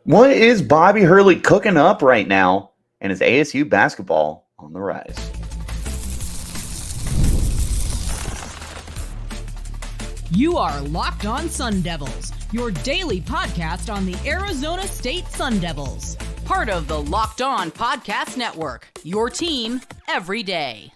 What is Bobby Hurley cooking up right now? And is ASU basketball on the rise? You are Locked On Sun Devils, your daily podcast on the Arizona State Sun Devils. Part of the Locked On Podcast Network, your team every day.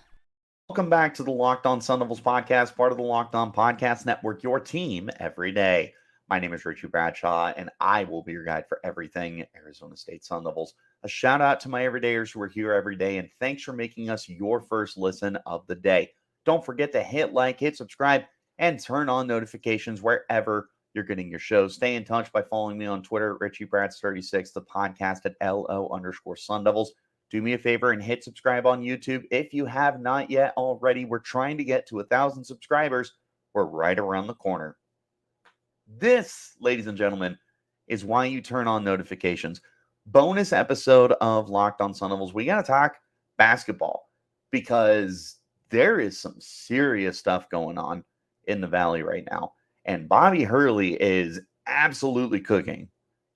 Welcome back to the Locked On Sun Devils podcast, part of the Locked On Podcast Network, your team every day. My name is Richie Bradshaw, and I will be your guide for everything Arizona State Sun Devils. A shout out to my everydayers who are here every day, and thanks for making us your first listen of the day. Don't forget to hit like, hit subscribe, and turn on notifications wherever you're getting your shows. Stay in touch by following me on Twitter, RichieBrads36, the podcast at LO_Sun Devils. Do me a favor and hit subscribe on YouTube if you have not yet already. We're trying to get to 1,000 subscribers. We're right around the corner. This, ladies and gentlemen, is why you turn on notifications. Bonus episode of Locked On Sun Devils. We got to talk basketball because there is some serious stuff going on in the Valley right now. And Bobby Hurley is absolutely cooking.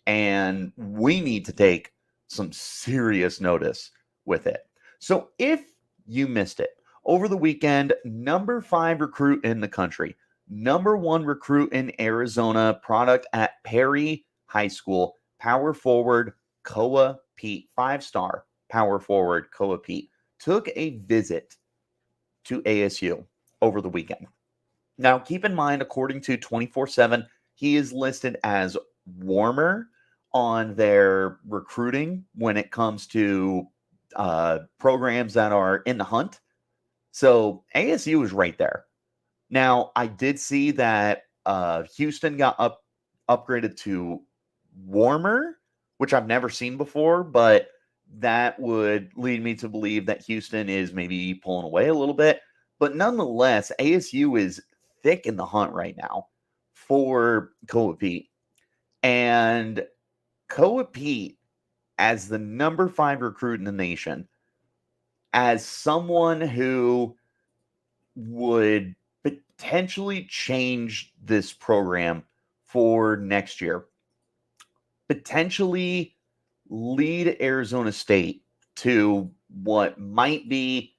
And we need to take some serious notice with it. So if you missed it, over the weekend, number 5 recruit in the country, number 1 recruit in Arizona, product at Perry High School, power forward Koa Peat, 5-star power forward Koa Peat, took a visit to ASU over the weekend. Now, keep in mind, according to 24/7, he is listed as warmer on their recruiting when it comes to programs that are in the hunt. So ASU is right there. Now, I did see that Houston got upgraded to warmer, which I've never seen before, but that would lead me to believe that Houston is maybe pulling away a little bit. But nonetheless, ASU is thick in the hunt right now for Koa Peat. And Koa Peat, as the number 5 recruit in the nation, as someone who would potentially change this program for next year, potentially lead Arizona State to what might be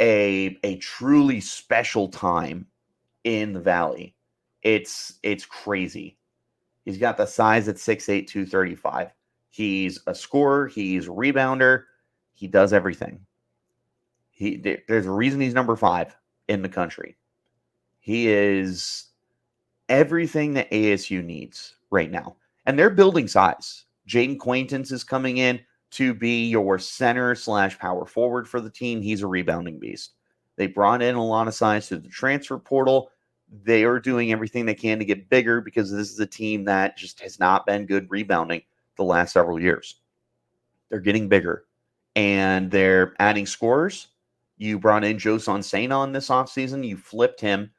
a truly special time in the Valley. It's crazy. He's got the size at 6'8", 235. He's a scorer. He's a rebounder. He does everything. There's a reason he's number 5 in the country. He is everything that ASU needs right now. And they're building size. Jayden Quaintance is coming in to be your center / power forward for the team. He's a rebounding beast. They brought in a lot of size through the transfer portal. They are doing everything they can to get bigger because this is a team that just has not been good rebounding the last several years. They're getting bigger, and they're adding scorers. You brought in Joson Sanon this offseason. You flipped him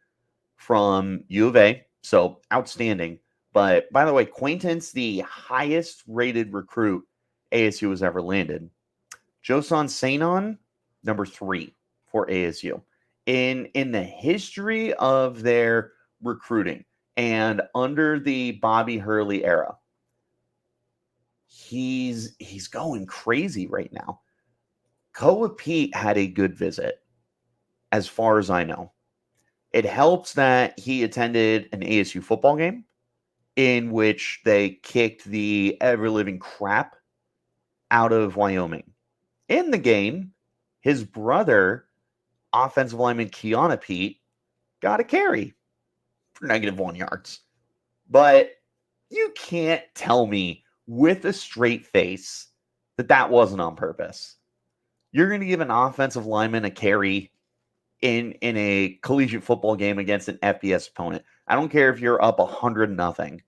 from U of A, so outstanding. But by the way, Quaintance, the highest rated recruit ASU has ever landed. Joson Sanon, number 3 for ASU. In the history of their recruiting and under the Bobby Hurley era, he's going crazy right now. Koa Peat had a good visit, as far as I know. It helps that he attended an ASU football game in which they kicked the ever-living crap out of Wyoming. In the game, his brother, offensive lineman Koa Peat, got a carry for -1 yards. But you can't tell me with a straight face that that wasn't on purpose. You're going to give an offensive lineman a carry in a collegiate football game against an FBS opponent. I don't care if you're up 100-0.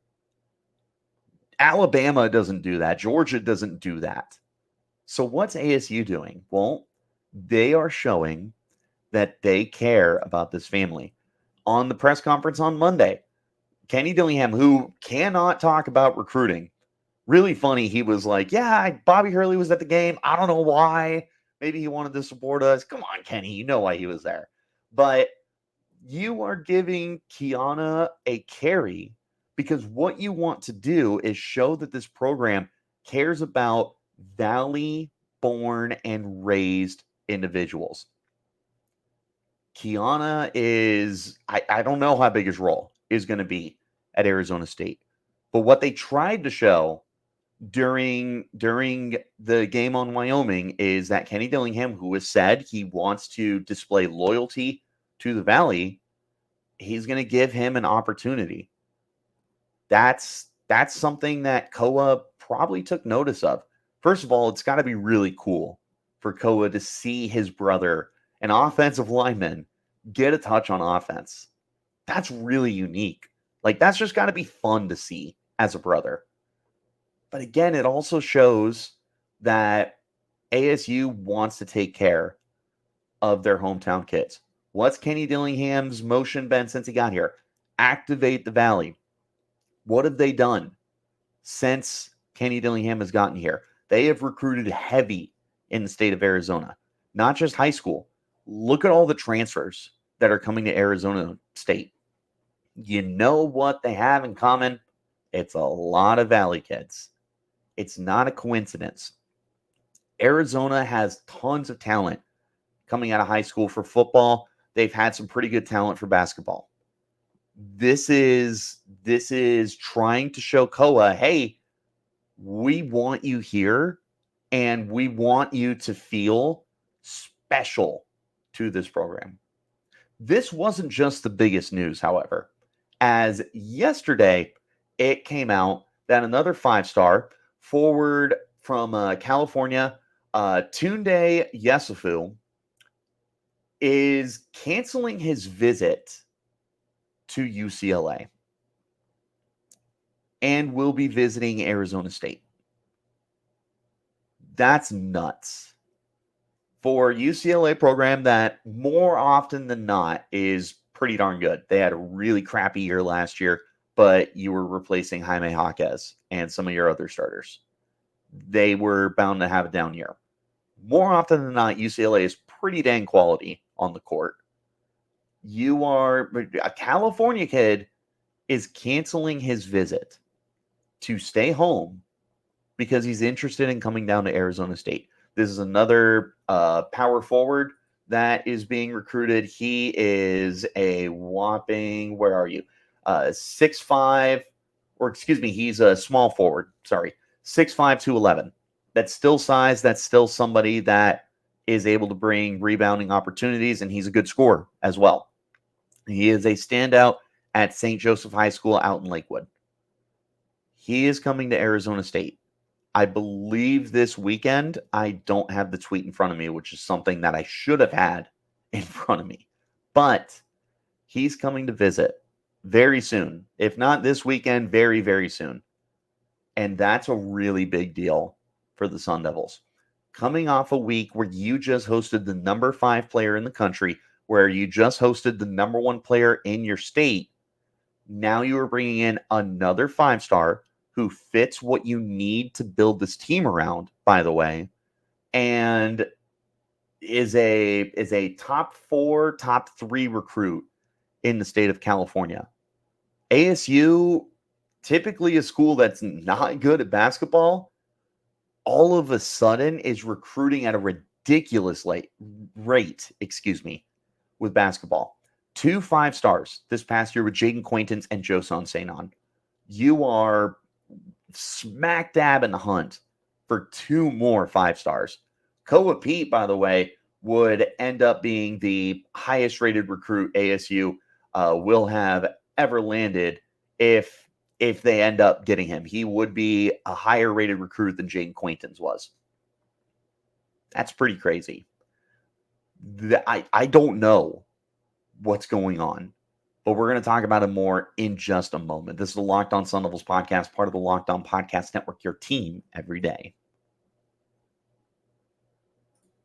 Alabama doesn't do that. Georgia doesn't do that. So what's ASU doing? Well, they are showing that they care about this family. On the press conference on Monday, Kenny Dillingham, who cannot talk about recruiting, really funny. He was like, yeah, Bobby Hurley was at the game. I don't know why. Maybe he wanted to support us. Come on, Kenny. You know why he was there. But you are giving Kiana a carry Because what you want to do is show that this program cares about Valley born and raised individuals. Kiana is, I don't know how big his role is going to be at Arizona State, but what they tried to show during the game on Wyoming is that Kenny Dillingham, who has said he wants to display loyalty to the Valley, he's going to give him an opportunity. That's something that Koa probably took notice of. First of all, it's got to be really cool for Koa to see his brother, an offensive lineman, get a touch on offense. That's really unique. Like, that's just got to be fun to see as a brother. But again, it also shows that ASU wants to take care of their hometown kids. What's Kenny Dillingham's motion been since he got here? Activate the Valley. What have they done since Kenny Dillingham has gotten here? They have recruited heavy in the state of Arizona, not just high school. Look at all the transfers that are coming to Arizona State. You know what they have in common? It's a lot of Valley kids. It's not a coincidence. Arizona has tons of talent coming out of high school for football. They've had some pretty good talent for basketball. This is trying to show Koa, hey, we want you here and we want you to feel special to this program. This wasn't just the biggest news, however, as yesterday it came out that another 5-star forward from California, Tounde Yessoufou, is canceling his visit to UCLA and will be visiting Arizona State. That's nuts. For UCLA program that more often than not is pretty darn good. They had a really crappy year last year, but you were replacing Jaime Jaquez and some of your other starters. They were bound to have a down year. More often than not, UCLA is pretty dang quality on the court. You are a California kid is canceling his visit to stay home because he's interested in coming down to Arizona State. This is another power forward that is being recruited. He is a whopping, where are you? 6'5", or excuse me, he's a small forward. Sorry, 6'5", 211. That's still size. That's still somebody that is able to bring rebounding opportunities, and he's a good scorer as well. He is a standout at St. Joseph High School out in Lakewood. He is coming to Arizona State. I believe this weekend. I don't have the tweet in front of me, which is something that I should have had in front of me. But he's coming to visit very soon. If not this weekend, very, very soon. And that's a really big deal for the Sun Devils. Coming off a week where you just hosted the number 5 player in the country, where you just hosted the number 1 player in your state, now you are bringing in another 5-star who fits what you need to build this team around, by the way, and is a top 4, top 3 recruit in the state of California. ASU, typically a school that's not good at basketball, all of a sudden is recruiting at a ridiculous rate, with basketball. 2 5-stars this past year with Jayden Quaintance and Joson Sanon. You are smack dab in the hunt for 2 more 5-stars. Koa Peat, by the way, would end up being the highest rated recruit ASU will have ever landed if they end up getting him. He would be a higher rated recruit than Jayden Quaintance was. That's pretty crazy. I don't know what's going on, but we're going to talk about it more in just a moment. This is the Locked On Sun Devils podcast, part of the Locked On Podcast Network, your team every day.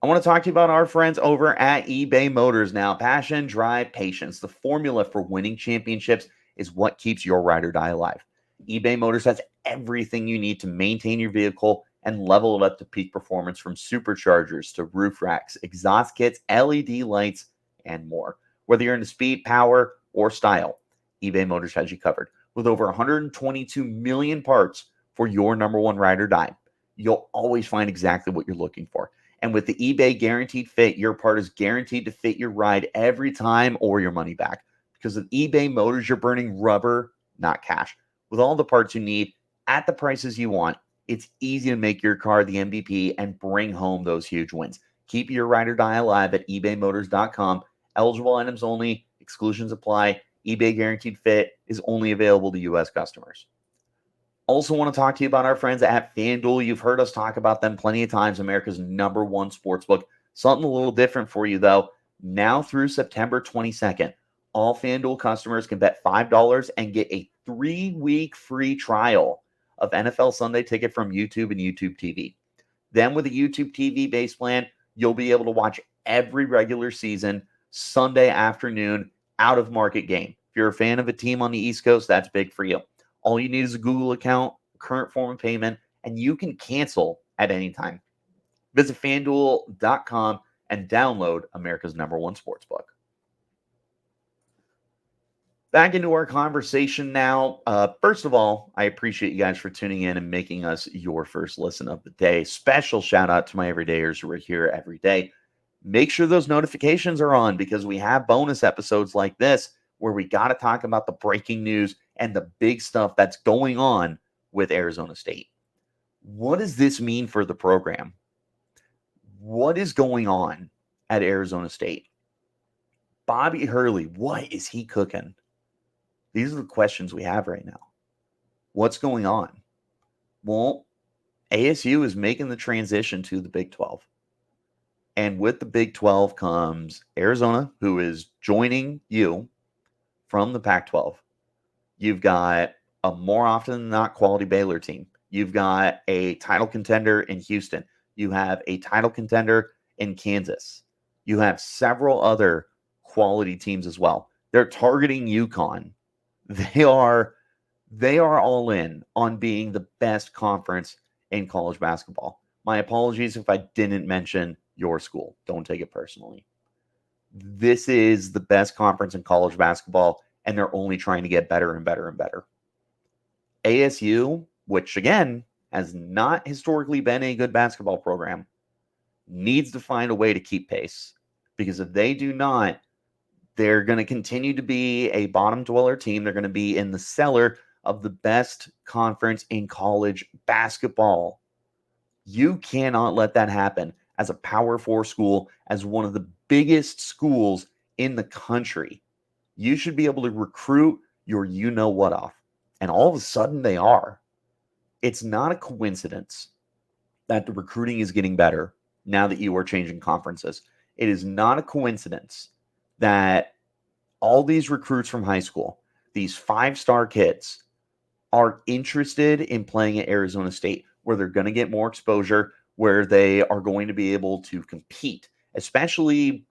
I want to talk to you about our friends over at eBay Motors now. Passion, drive, patience. The formula for winning championships is what keeps your ride or die alive. eBay Motors has everything you need to maintain your vehicle and level it up to peak performance, from superchargers to roof racks, exhaust kits, LED lights, and more. Whether you're into speed, power, or style, eBay Motors has you covered. With over 122 million parts for your number one ride or die, you'll always find exactly what you're looking for. And with the eBay Guaranteed Fit, your part is guaranteed to fit your ride every time or your money back. Because with eBay Motors, you're burning rubber, not cash. With all the parts you need at the prices you want, it's easy to make your car the MVP and bring home those huge wins. Keep your ride or die alive at ebaymotors.com. Eligible items only, exclusions apply. eBay Guaranteed Fit is only available to U.S. customers. Also want to talk to you about our friends at FanDuel. You've heard us talk about them plenty of times, America's number one sportsbook. Something a little different for you, though. Now through September 22nd, all FanDuel customers can bet $5 and get a 3-week free trial of NFL Sunday Ticket from YouTube and YouTube TV. Then with a YouTube TV base plan, you'll be able to watch every regular season Sunday afternoon out-of-market game. If you're a fan of a team on the East Coast, that's big for you. All you need is a Google account, current form of payment, and you can cancel at any time. Visit FanDuel.com and download America's number one sportsbook. Back into our conversation now. First of all, I appreciate you guys for tuning in and making us your first listen of the day. Special shout out to my everydayers who are here every day. Make sure those notifications are on because we have bonus episodes like this where we got to talk about the breaking news and the big stuff that's going on with Arizona State. What does this mean for the program? What is going on at Arizona State? Bobby Hurley, what is he cooking? These are the questions we have right now. What's going on? Well, ASU is making the transition to the Big 12. And with the Big 12 comes Arizona, who is joining you from the Pac-12. You've got a more often than not quality Baylor team. You've got a title contender in Houston. You have a title contender in Kansas. You have several other quality teams as well. They're targeting UConn. They are all in on being the best conference in college basketball. My apologies if I didn't mention your school. Don't take it personally. This is the best conference in college basketball, and they're only trying to get better and better and better. ASU, which again has not historically been a good basketball program, needs to find a way to keep pace. Because if they do not, they're going to continue to be a bottom dweller team. They're going to be in the cellar of the best conference in college basketball. You cannot let that happen as a Power 4 school, as one of the biggest schools in the country. You should be able to recruit your you-know-what off. And all of a sudden they are. It's not a coincidence that the recruiting is getting better now that you are changing conferences. It is not a coincidence that all these recruits from high school, these 5-star kids, are interested in playing at Arizona State, where they're going to get more exposure, where they are going to be able to compete, especially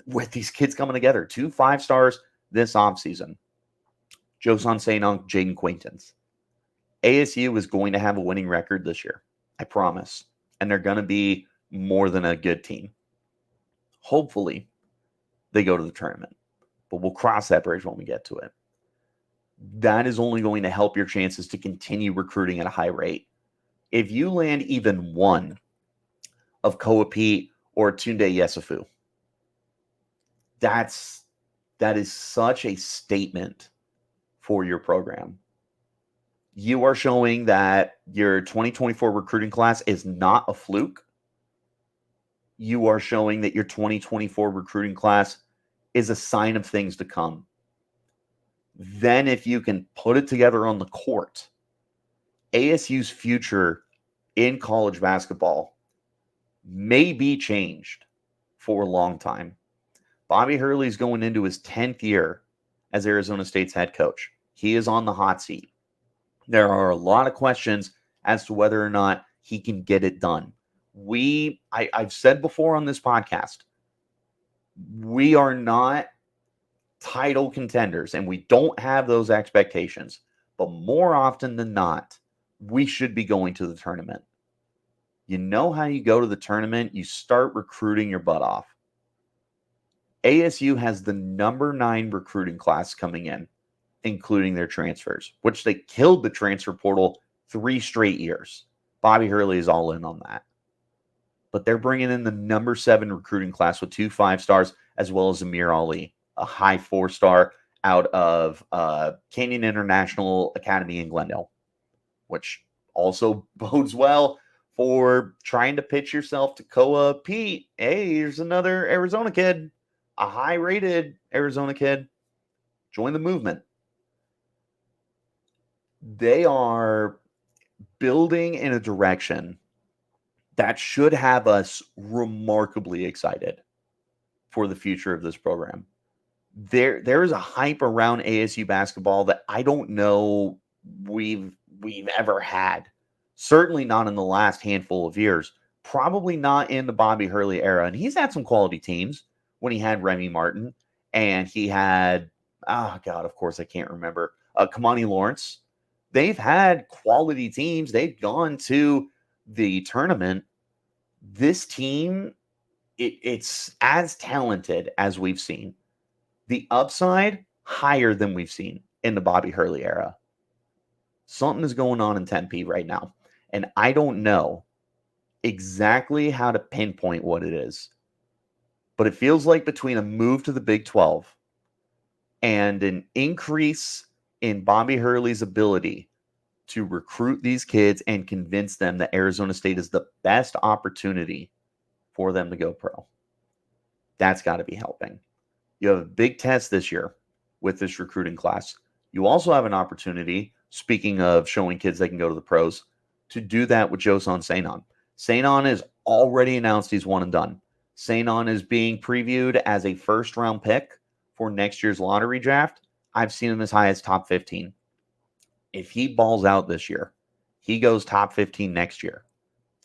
with these kids coming together. 2 5-stars this offseason. Joson Sanon, Jayden Quaintance. ASU is going to have a winning record this year. I promise. And they're going to be more than a good team. Hopefully, they go to the tournament. But we'll cross that bridge when we get to it. That is only going to help your chances to continue recruiting at a high rate. If you land even one of Koa Peat or Tounde Yessoufou, that is such a statement for your program. You are showing that your 2024 recruiting class is not a fluke. You are showing that your 2024 recruiting class is a sign of things to come. Then if you can put it together on the court, ASU's future in college basketball may be changed for a long time. Bobby Hurley is going into his 10th year as Arizona State's head coach. He is on the hot seat. There are a lot of questions as to whether or not he can get it done. I've said before on this podcast, we are not title contenders and we don't have those expectations. But more often than not, we should be going to the tournament. You know how you go to the tournament? You start recruiting your butt off. ASU has the number 9 recruiting class coming in. including their transfers, which they killed the transfer portal 3 straight years. Bobby Hurley is all in on that. But they're bringing in the number 7 recruiting class with 2 5-stars, as well as Amir Ali, a high 4-star out of Canyon International Academy in Glendale, which also bodes well for trying to pitch yourself to Koa Peat. Hey, here's another Arizona kid, a high-rated Arizona kid. Join the movement. They are building in a direction that should have us remarkably excited for the future of this program. There is a hype around ASU basketball that I don't know we've ever had. Certainly not in the last handful of years. Probably not in the Bobby Hurley era. And he's had some quality teams when he had Remy Martin and he had, oh God, of course I can't remember, Kamani Lawrence. They've had quality teams. They've gone to the tournament. This team, it's as talented as we've seen. The upside, higher than we've seen in the Bobby Hurley era. Something is going on in Tempe right now. And I don't know exactly how to pinpoint what it is. But it feels like between a move to the Big 12 and an increase in Bobby Hurley's ability to recruit these kids and convince them that Arizona State is the best opportunity for them to go pro. That's got to be helping. You have a big test this year with this recruiting class. You also have an opportunity, speaking of showing kids they can go to the pros, to do that with Joson Sanon. Sanon is already announced he's one and done. Sanon is being previewed as a first-round pick for next year's lottery draft. I've seen him as high as top 15. If he balls out this year, he goes top 15 next year.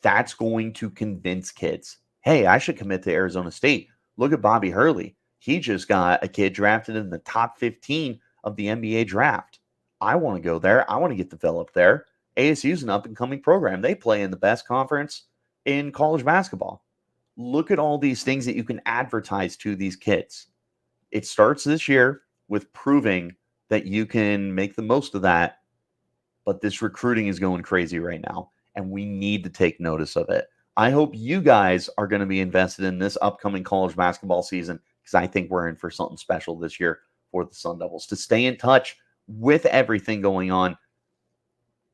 That's going to convince kids, hey, I should commit to Arizona State. Look at Bobby Hurley. He just got a kid drafted in the top 15 of the NBA draft. I want to go there. I want to get developed there. ASU is an up-and-coming program. They play in the best conference in college basketball. Look at all these things that you can advertise to these kids. It starts this year with proving that you can make the most of that. But this recruiting is going crazy right now, and we need to take notice of it. I hope you guys are going to be invested in this upcoming college basketball season because I think we're in for something special this year for the Sun Devils. To stay in touch with everything going on,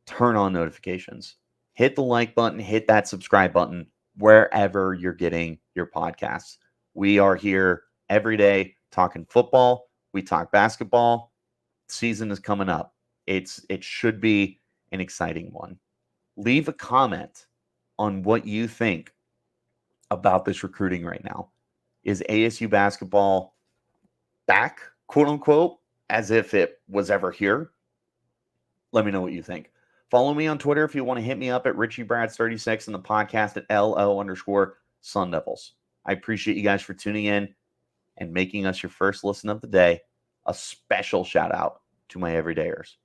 turn on notifications. Hit the like button, hit that subscribe button wherever you're getting your podcasts. We are here every day talking football. We talk basketball. Season is coming up. It should be an exciting one. Leave a comment on what you think about this recruiting right now. Is ASU basketball back, quote unquote, as if it was ever here? Let me know what you think. Follow me on Twitter if you want to hit me up at Richie Brads36 and the podcast at LO_Sun Devils. I appreciate you guys for tuning in and making us your first listen of the day. A special shout out to my everydayers.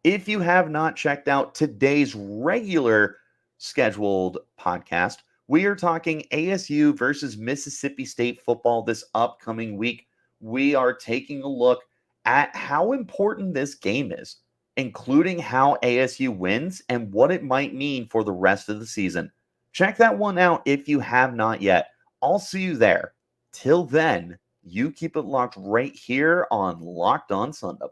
If you have not checked out today's regular scheduled podcast, we are talking ASU versus Mississippi State football this upcoming week. We are taking a look at how important this game is, including how ASU wins and what it might mean for the rest of the season. Check that one out if you have not yet. I'll see you there. Till then, you keep it locked right here on Locked On Sun Devils.